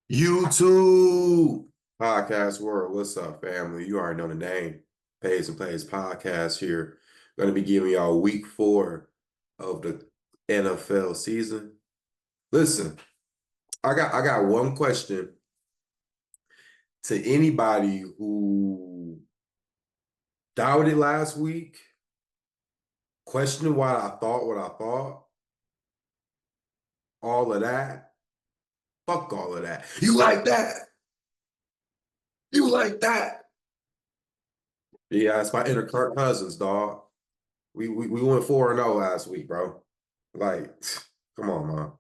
YouTube podcast world. What's up, family? You already know the name. Pays and Plays podcast here. Going to be giving y'all week 4 of the NFL season. Listen, I got one question to anybody who doubted last week, questioning why I thought what I thought, all of that. Fuck all of that. You like that? You like that? Yeah, it's my inner Kirk Cousins, dog. We went 4-0 last week, bro. Like, come on, man.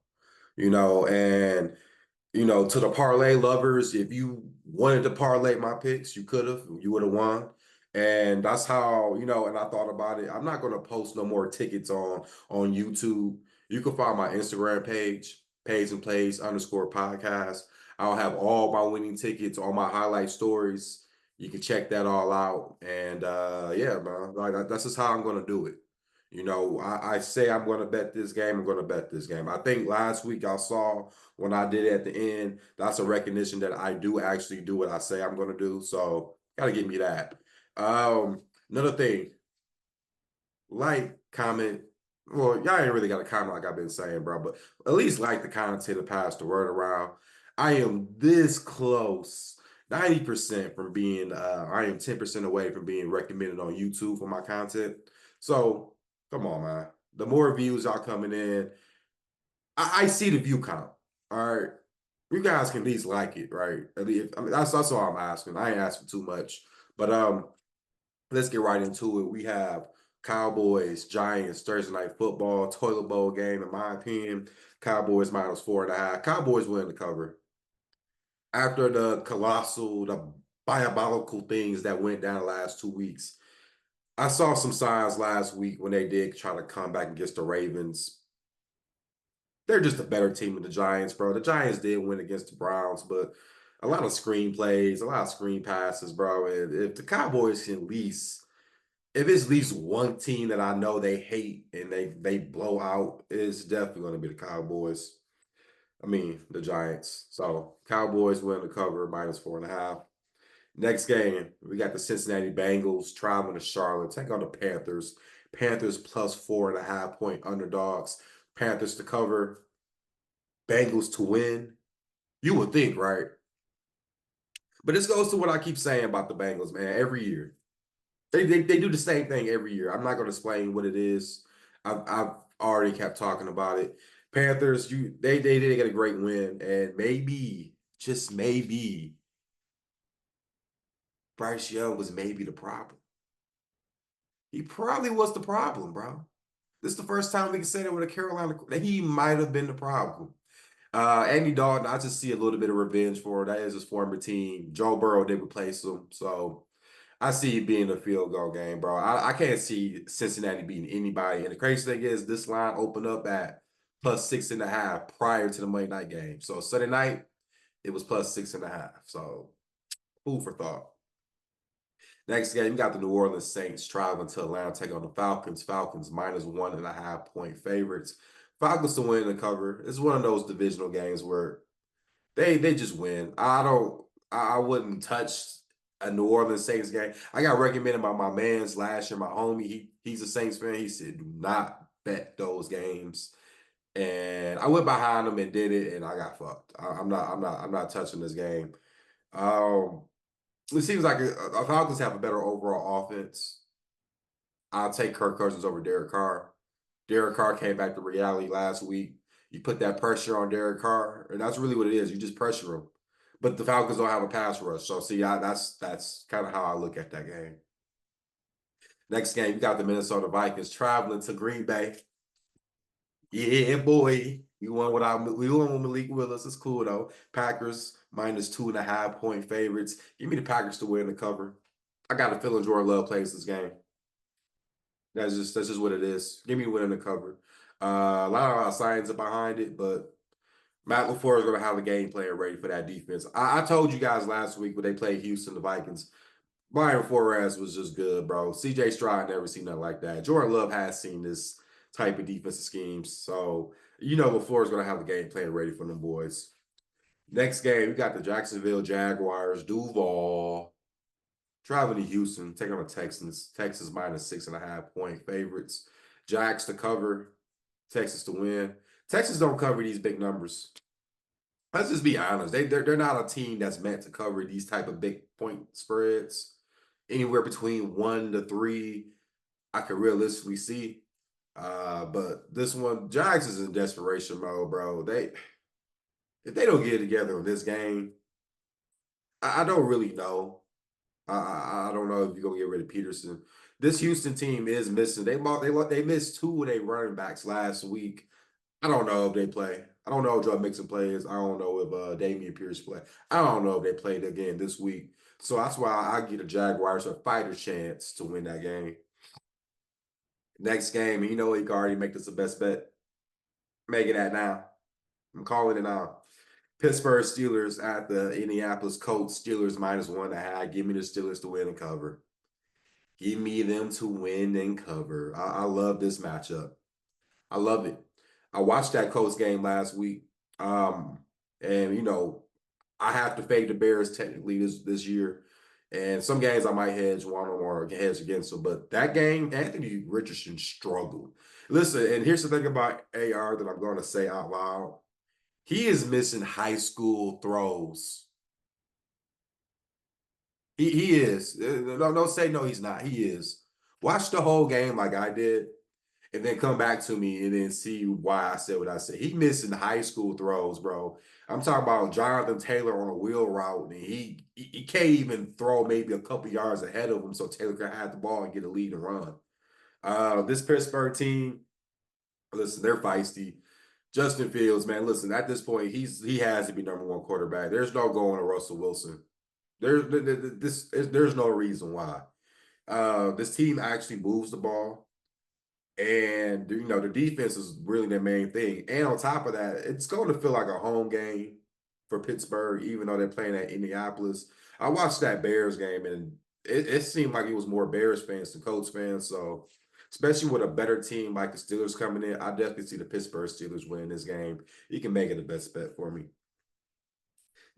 To the parlay lovers, if you wanted to parlay my picks, you could have, you would have won. And that's how, and I thought about it. I'm not gonna post no more tickets on YouTube. You can find my Instagram page, Pays and Plays _ podcast. I'll have all my winning tickets, all my highlight stories. You can check that all out. And yeah, man, like that's just how I'm gonna do it. I say I'm going to bet this game. I'm going to bet this game. I think last week I saw when I did it at the end, that's a recognition that I do actually do what I say I'm going to do. So, got to give me that. Another thing, like, comment. Well, y'all ain't really got to comment like I've been saying, bro, but at least like the content and pass the word around. I am this close, 90% from being, I am 10% away from being recommended on YouTube for my content. So, come on, man. The more views y'all coming in, I see the view count. All right. You guys can at least like it, right? At least, I mean, that's all I'm asking. I ain't asking too much. But let's get right into it. We have Cowboys, Giants, Thursday night football, toilet bowl game, in my opinion. Cowboys -4.5. Cowboys win the cover. After the diabolical things that went down the last 2 weeks, I saw some signs last week when they did try to come back against the Ravens. They're just a better team than the Giants, bro. The Giants did win against the Browns, but a lot of screen plays, a lot of screen passes, bro. And if the Cowboys can if it's at least one team that I know they hate and they blow out, it's definitely going to be the Cowboys. I mean, the Giants. So Cowboys win the cover -4.5. Next game, we got the Cincinnati Bengals traveling to Charlotte, take on the Panthers. Panthers +4.5 point underdogs. Panthers to cover, Bengals to win. You would think, right? But this goes to what I keep saying about the Bengals, man. Every year, they do the same thing every year. I'm not going to explain what it is. I've already kept talking about it. Panthers, they did get a great win, and maybe, just maybe, Bryce Young was maybe the problem. He probably was the problem, bro. This is the first time we can say that with a Carolina that he might have been the problem. Andy Dalton, I just see a little bit of revenge for that is his former team. Joe Burrow did replace him, so I see it being a field goal game, bro. I can't see Cincinnati beating anybody. And the crazy thing is, this line opened up at +6.5 prior to the Monday night game. So Sunday night, it was +6.5. So food for thought. Next game, you got the New Orleans Saints traveling to Atlanta, take on the Falcons. Falcons -1.5 point favorites. Falcons to win the cover. It's one of those divisional games where they just win. I wouldn't touch a New Orleans Saints game. I got recommended by my man's last year, my homie. He's a Saints fan. He said, do not bet those games. And I went behind him and did it, and I got fucked. I'm not touching this game. Um, it seems like the Falcons have a better overall offense. I'll take Kirk Cousins over Derek Carr. Derek Carr came back to reality last week. You put that pressure on Derek Carr, and that's really what it is. You just pressure him. But the Falcons don't have a pass rush. So, see, that's kind of how I look at that game. Next game, you got the Minnesota Vikings traveling to Green Bay. Yeah, boy. We won with Malik Willis. It's cool, though. Packers -2.5 point favorites. Give me the Packers to win the cover. I got a feeling Jordan Love plays this game. That's just what it is. Give me winning the cover. A lot of science behind it, but Matt LaFleur is going to have a game plan ready for that defense. I told you guys last week when they played Houston, the Vikings, Brian Flores was just good, bro. CJ Stroud never seen nothing like that. Jordan Love has seen this type of defensive schemes. So, LaFleur is going to have a game plan ready for them boys. Next game, we got the Jacksonville Jaguars. Duval traveling to Houston, taking on the Texans. Texas minus 6.5 point favorites. Jags to cover. Texas to win. Texas don't cover these big numbers. Let's just be honest. They're not a team that's meant to cover these type of big point spreads. Anywhere between 1 to 3, I could realistically see. But this one, Jags is in desperation mode, bro. If they don't get it together in this game, I don't really know. I don't know if you're gonna get rid of Peterson. This Houston team is missing. They missed two of their running backs last week. I don't know if they play. I don't know if Joe Mixon plays. I don't know if Damian Pierce play. I don't know if they played again this week. So that's why I get the Jaguars a fighter chance to win that game. Next game, you know he can already make this the best bet. Making that now. I'm calling it now. Pittsburgh Steelers at the Indianapolis Colts. Steelers minus 1.5. Give me the Steelers to win and cover. Give me them to win and cover. I love this matchup. I love it. I watched that Colts game last week. Um, and I have to fade the Bears technically this year. And some games I might hedge one or hedge against them. But that game, Anthony Richardson struggled. Listen, and here's the thing about AR that I'm going to say out loud. He is missing high school throws. He is. No, say no, he's not. He is. Watch the whole game like I did, and then come back to me and then see why I said what I said. He missing high school throws, bro. I'm talking about Jonathan Taylor on a wheel route, and he can't even throw maybe a couple yards ahead of him, so Taylor can have the ball and get a lead and run. This Pittsburgh team, listen, they're feisty. Justin Fields, man, listen, at this point, he has to be number one quarterback. There's no going to Russell Wilson. There's no reason why. This team actually moves the ball, and the defense is really their main thing. And on top of that, it's going to feel like a home game for Pittsburgh, even though they're playing at Indianapolis. I watched that Bears game, and it seemed like it was more Bears fans than Colts fans. So, especially with a better team like the Steelers coming in, I definitely see the Pittsburgh Steelers winning this game. You can make it the best bet for me.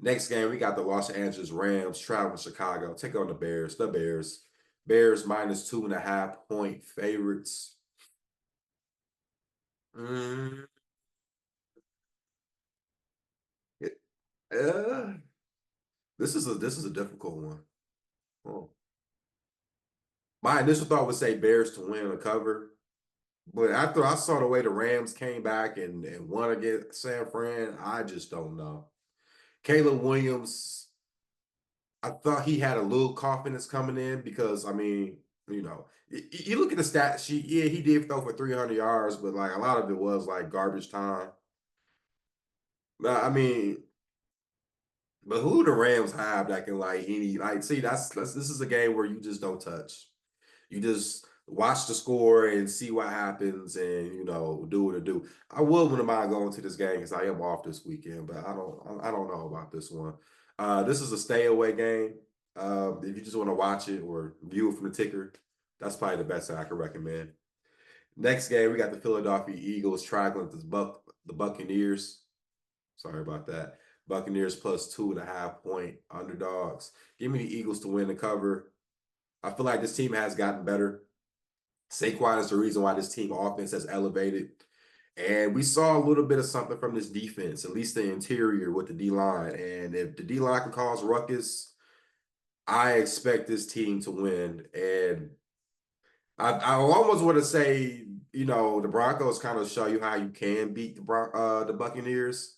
Next game, we got the Los Angeles Rams traveling to Chicago. Take on the Bears. The Bears. Bears minus 2.5 point favorites. Mm, it- uh, this is a difficult one. Oh. My initial thought would say Bears to win or cover, but after I saw the way the Rams came back and won against San Fran, I just don't know. Caleb Williams, I thought he had a little confidence coming in because you look at the stat sheet. Yeah, he did throw for 300 yards, but like a lot of it was like garbage time. But I mean, but who the Rams have that can like any like see that's this is a game where you just don't touch. You just watch the score and see what happens and do what it do. I wouldn't mind going to this game because I am off this weekend, but I don't know about this one. This is a stay away game. If you just want to watch it or view it from the ticker, that's probably the best I can recommend. Next game, we got the Philadelphia Eagles traveling to the Buccaneers. Sorry about that. Buccaneers plus 2.5 point underdogs. Give me the Eagles to win the cover. I feel like this team has gotten better. Saquon is the reason why this team offense has elevated. And we saw a little bit of something from this defense, at least the interior with the D line. And if the D line can cause ruckus, I expect this team to win. And I almost want to say, the Broncos kind of show you how you can beat the Buccaneers.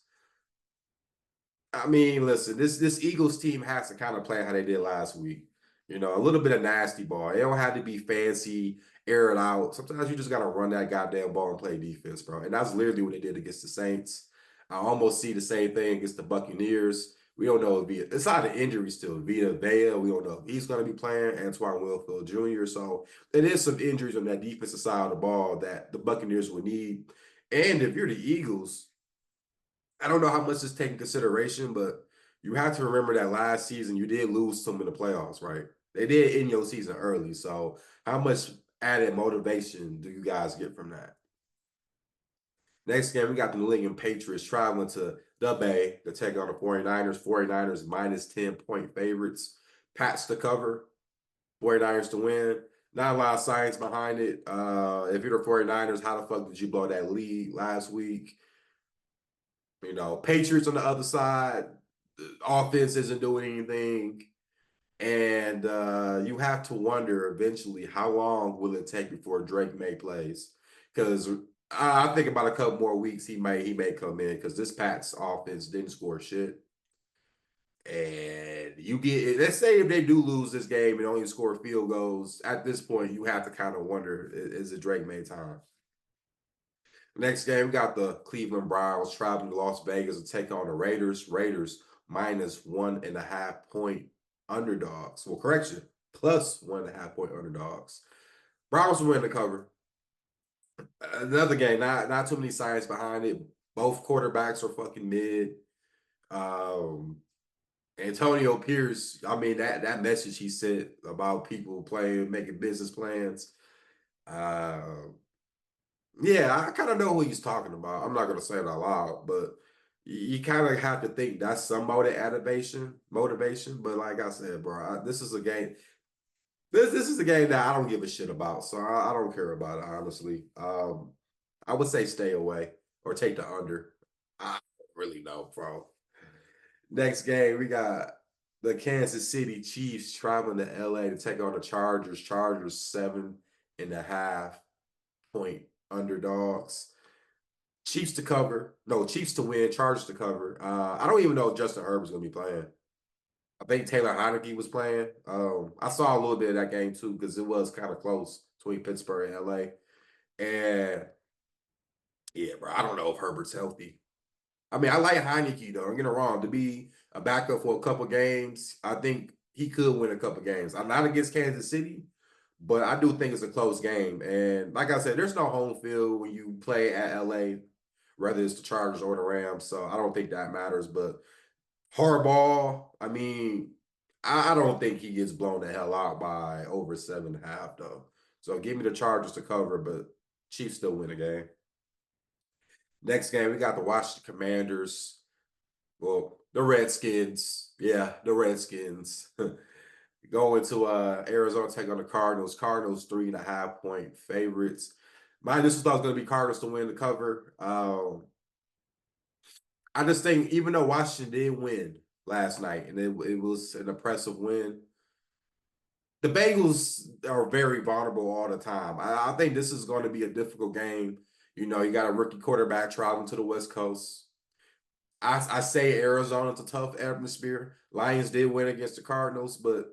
I mean, listen, this Eagles team has to kind of play how they did last week. A little bit of nasty ball. It don't have to be fancy, air it out. Sometimes you just gotta run that goddamn ball and play defense, bro. And that's literally what they did against the Saints. I almost see the same thing against the Buccaneers. We don't know if it's not an injury still. Vita Vea, we don't know if he's gonna be playing. Antoine Winfield Jr. So it is some injuries on that defensive side of the ball that the Buccaneers would need. And if you're the Eagles, I don't know how much is taken consideration, but you have to remember that last season you did lose some in the playoffs, right? They did end your season early. So how much added motivation do you guys get from that? Next game, we got the New England Patriots traveling to the Bay to take on the 49ers. 49ers minus 10-point favorites. Pats to cover. 49ers to win. Not a lot of science behind it. If you're the 49ers, how the fuck did you blow that lead last week? You know, Patriots on the other side, the offense isn't doing anything. And you have to wonder eventually how long will it take before Drake May plays? Because I think about a couple more weeks he may come in because this Pats offense didn't score shit. And you get, let's say if they do lose this game and only score field goals, at this point you have to kind of wonder, is it Drake May time? Next game, we got the Cleveland Browns traveling to Las Vegas to take on the Raiders. Raiders minus 1.5-point underdogs. Well, correction, plus 1.5-point underdogs. Browns win the cover. Another game, not too many science behind it. Both quarterbacks are fucking mid. Um, Antonio Pierce, I mean, that message he sent about people playing, making business plans. Yeah, I kind of know who he's talking about. I'm not gonna say it out loud, but you kind of have to think that's some motivation. But like I said, bro, this is a game. This is a game that I don't give a shit about, so I don't care about it honestly. I would say stay away or take the under. I don't really know, bro. Next game, we got the Kansas City Chiefs traveling to LA to take on the Chargers. Chargers 7.5-point underdogs. Chiefs to cover. No, Chiefs to win, Chargers to cover. I don't even know if Justin Herbert's gonna be playing. I think Taylor Heineke was playing. I saw a little bit of that game too because it was kind of close between Pittsburgh and LA. And yeah, bro, I don't know if Herbert's healthy. I mean, I like Heineke though. Don't get it wrong. To be a backup for a couple games, I think he could win a couple games. I'm not against Kansas City, but I do think it's a close game. And like I said, there's no home field when you play at LA, whether it's the Chargers or the Rams. So I don't think that matters. But Harbaugh, I mean, I don't think he gets blown the hell out by over 7.5 though. So give me the Chargers to cover, but Chiefs still win the game. Next game, we got the Washington Commanders. Well, the Redskins. Yeah, the Redskins. Going to Arizona, take on the Cardinals. Cardinals 3.5-point favorites. My initial thought was going to be Cardinals to win the cover. I just think even though Washington did win last night and it was an impressive win, the Bengals are very vulnerable all the time. I think this is going to be a difficult game. You know, you got a rookie quarterback traveling to the West Coast. I say Arizona's a tough atmosphere. Lions did win against the Cardinals, but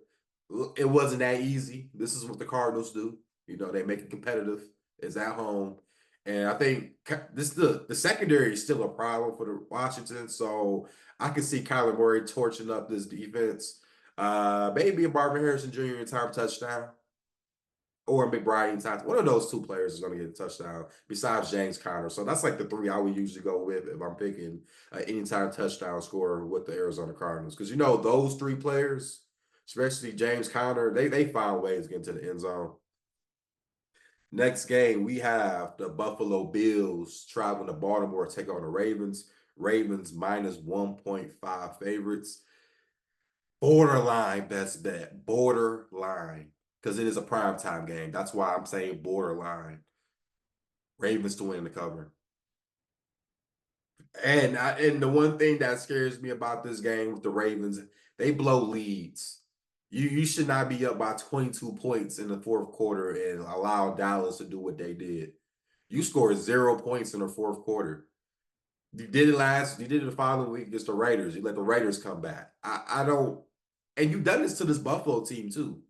it wasn't that easy. This is what the Cardinals do. You know, they make it competitive. It's at home. And I think the secondary is still a problem for the Washington. So I can see Kyler Murray torching up this defense. Maybe a Marvin Harrison Jr. in time touchdown or McBride anytime. One of those two players is going to get a touchdown besides James Conner. So that's like the three I would usually go with if I'm picking anytime touchdown scorer with the Arizona Cardinals. Because, you know, those three players, especially James Conner, they find ways to get into the end zone. Next game, we have the Buffalo Bills traveling to Baltimore to take on the Ravens. Ravens minus 1.5 favorites. Borderline best bet. Borderline. Because it is a primetime game. That's why I'm saying borderline. Ravens to win the cover. And the one thing that scares me about this game with the Ravens, they blow leads. You should not be up by 22 points in the fourth quarter and allow Dallas to do what they did. You scored 0 points in the fourth quarter. You did it the following week against the Raiders. You let the Raiders come back. I don't, and you've done this to this Buffalo team too.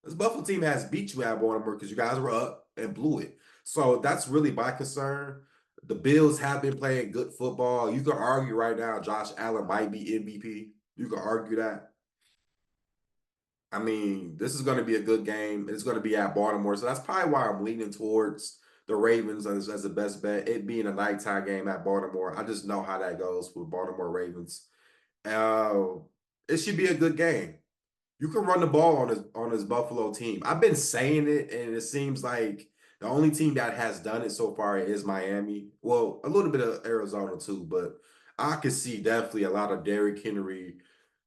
This Buffalo team has beat you at Baltimore because you guys were up and blew it. So that's really my concern. The Bills have been playing good football. You can argue right now Josh Allen might be MVP. You can argue that. I mean, this is going to be a good game. It's going to be at Baltimore. So that's probably why I'm leaning towards the Ravens as the best bet. It being a nighttime game at Baltimore. I just know how that goes with Baltimore Ravens. Uh, it should be a good game. You can run the ball on this Buffalo team. I've been saying it, and it seems like the only team that has done it so far is Miami. Well, a little bit of Arizona too, but I could see definitely a lot of Derrick Henry,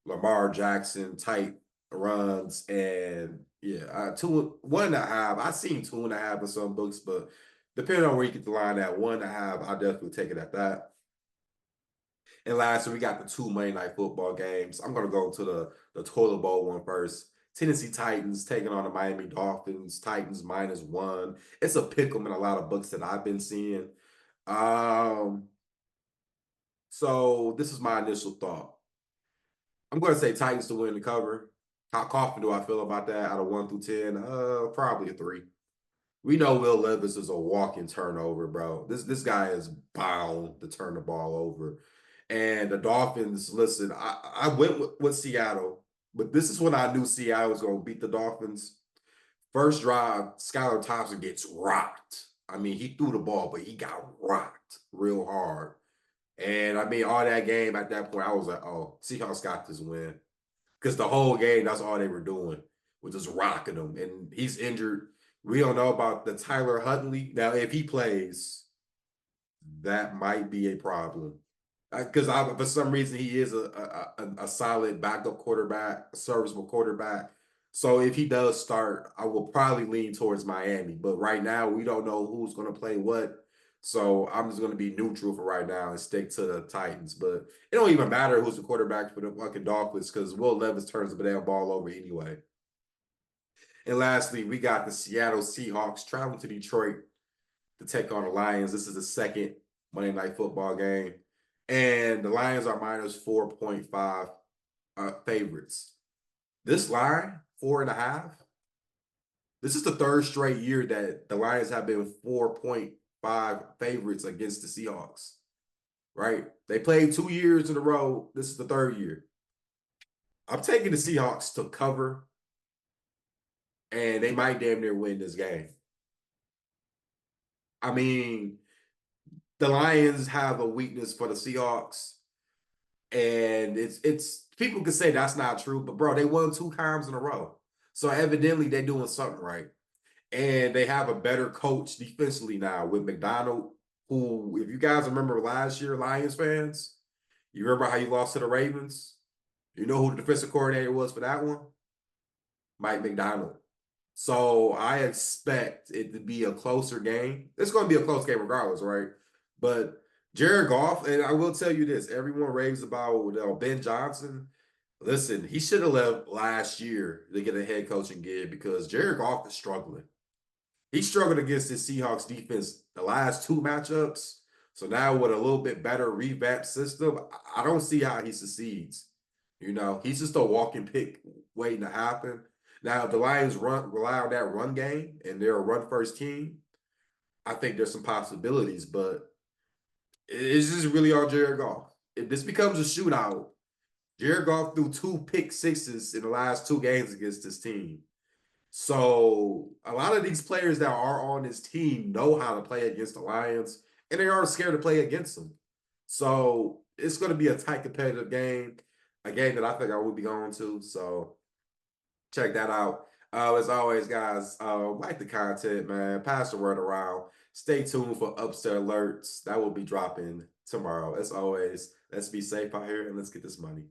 Lamar Jackson type runs, and yeah, 1.5. I've seen 2.5 in some books, but depending on where you get the line at 1.5, I definitely take it at that. And lastly, we got the two Monday Night Football games. I'm gonna go to the toilet bowl one first. Tennessee Titans taking on the Miami Dolphins. Titans -1. It's a pick 'em in a lot of books that I've been seeing. Um, so this is my initial thought. I'm going to say Titans to win the cover. How confident do I feel about that out of 1 through 10? Probably a 3. We know Will Levis is a walking turnover, bro. This guy is bound to turn the ball over. And the Dolphins, listen, I went with Seattle, but this is when I knew Seattle was going to beat the Dolphins. First drive, Skylar Thompson gets rocked. I mean, he threw the ball, but he got rocked real hard. And I mean, all that game at that point, I was like, oh, Seahawks got this win. Because the whole game, that's all they were doing, was just rocking him. And he's injured. We don't know about the Tyler Huntley. Now, if he plays, that might be a problem. Because for some reason, he is a solid backup quarterback, a serviceable quarterback. So if he does start, I will probably lean towards Miami. But right now, we don't know who's going to play what. So I'm just going to be neutral for right now and stick to the Titans. But it don't even matter who's the quarterback for the fucking Dolphins because Will Levis turns the damn ball over anyway. And lastly, we got the Seattle Seahawks traveling to Detroit to take on the Lions. This is the second Monday Night Football game. And the Lions are -4.5 favorites. This line, 4.5. This is the third straight year that the Lions have been 4.5 favorites against the Seahawks, right? They played 2 years in a row. This is the third year. I'm taking the Seahawks to cover, and they might damn near win this game. I mean, the Lions have a weakness for the Seahawks, and it's people can say that's not true, but bro, they won 2 times in a row. So evidently they're doing something right. And they have a better coach defensively now with McDonald, who, if you guys remember last year, Lions fans, you remember how you lost to the Ravens? You know who the defensive coordinator was for that one? Mike McDonald. So I expect it to be a closer game. It's going to be a close game regardless, right? But Jared Goff, and I will tell you this, everyone raves about Ben Johnson. Listen, he should have left last year to get a head coaching gig because Jared Goff is struggling. He struggled against his Seahawks defense the last 2 matchups. So now with a little bit better revamped system, I don't see how he succeeds. He's just a walking pick waiting to happen. Now, if the Lions rely on that run game and they're a run first team, I think there's some possibilities, but it's just really all Jared Goff. If this becomes a shootout, Jared Goff threw 2 pick-6s in the last 2 games against this team. So a lot of these players that are on this team know how to play against the Lions, and they aren't scared to play against them. So it's going to be a tight competitive game, a game that I think I will be going to. So check that out. As always, guys, like the content, man. Pass the word around. Stay tuned for upset alerts. That will be dropping tomorrow. As always, let's be safe out here and let's get this money.